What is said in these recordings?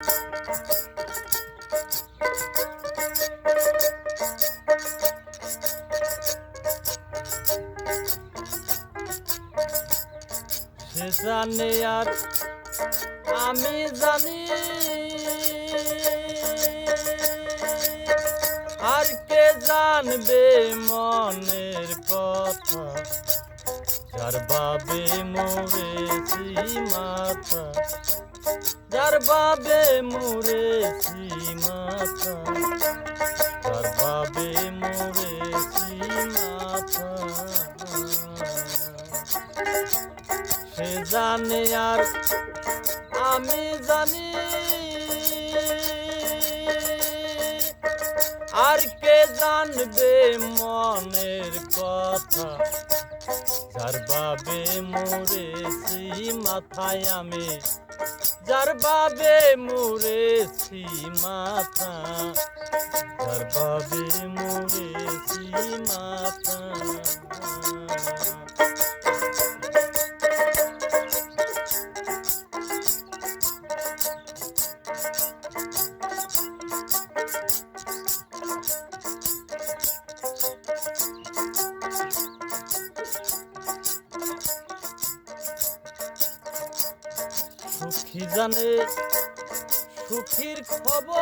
সে জানে আর আমি জানি, আর কে জানবে মনের কথা, যার বাবে মরেছি মাথা, যার বাবে মরেছি মাথা, যার বাবে মরেছি মাথা। সে জানে আর আমি জানি, আর কে জানবে মনের কথা, যার বাবে মরেছি মাথায় আমি, যার বাবে মরেছি মাথা, যার বাবে মরেছি মাথা। সুখী জানে সুখীর খবর,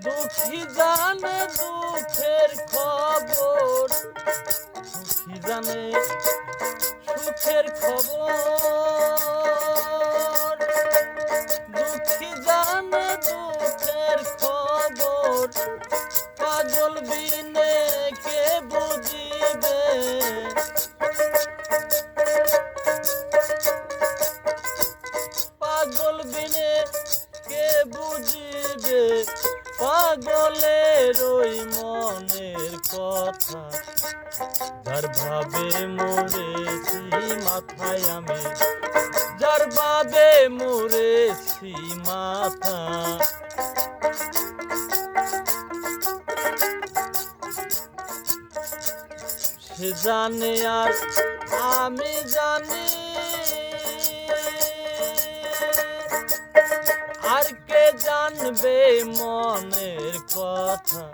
দুঃখী জানে দুঃখের খবর, সুখী জানে সুখের খবর, দুঃখী জানে দুঃখের খবর, পাগল বিনে কে বুঝিবে, পাগল বিনে কে বুঝিবে, পাগলের ওই মনের কথা, যার ভাবে মরেছি মাথায় আমি, যার ভাবে মরেছি মাথা। সে জানে আর আমি জানি, আর কে জানবে মনের কথা,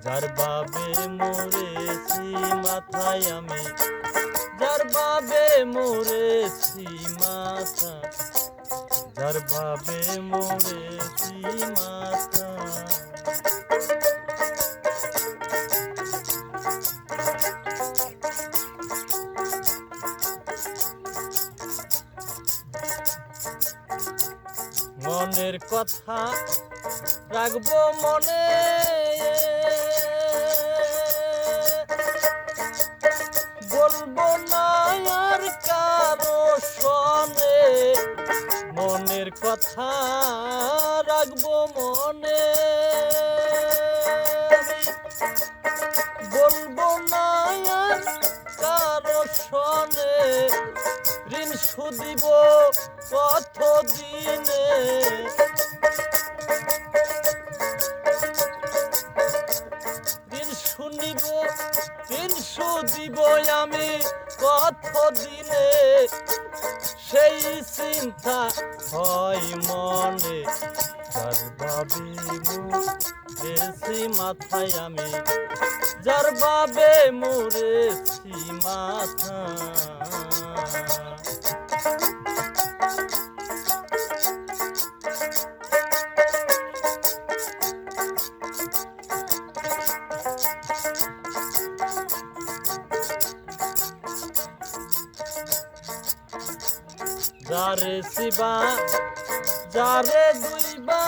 যার বাবে মরেছি মাথায় আমি, যার বাবে মরেছি মাথা, যার বাবে মরেছি মাথা। মনের কথা রাখবো মনে, বলবো না আর কারো শোনে, মনের কথা রাখবো মনে, বলবো না আর কারো শোনে, ঋণ শুধিব কত দিনে, ঋণ শুনিব ঋণ শুধিব আমি কত দিনে, সেই চিন্তা হয় মনে, যার বাবে মরেছি মাথায় আমি, যার বাবে মরেছি মাথা। যারে শিবা যারে দুইবা,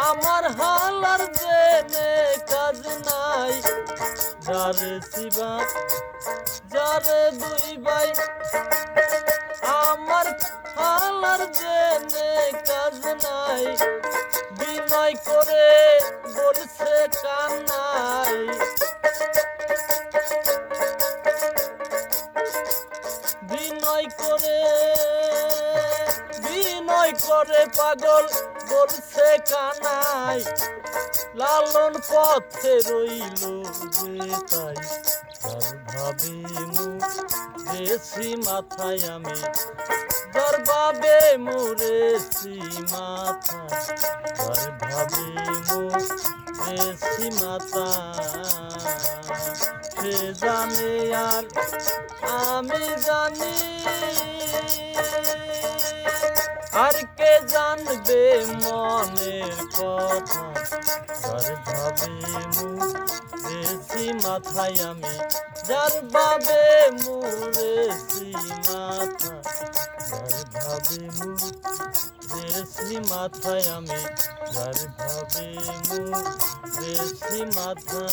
আমার হালার জেনে কাজ নাই, যারে শিবা যারে দুই ভাই, আমার হালার জেনে কাজ নাই, বিনয় করে বলছে কান্নাই, বিনয় করে পাগল বলছে কানাই, লালন পথে রইল যে তাই তার ভাবি মু দেশি মাথায় আমি যার বাবে মুরেছি মাথা তার ভাবি মু দেশি মাথা সে জানে আর আমি জানি আর কে জানবে মনের কথা যার ভাবে মুরেছি মাথায় আমি যার ভাবে মুরেছি মাথা যার ভাবে মুরেছি মাথায় আমি যার ভাবে মুরেছি মাথা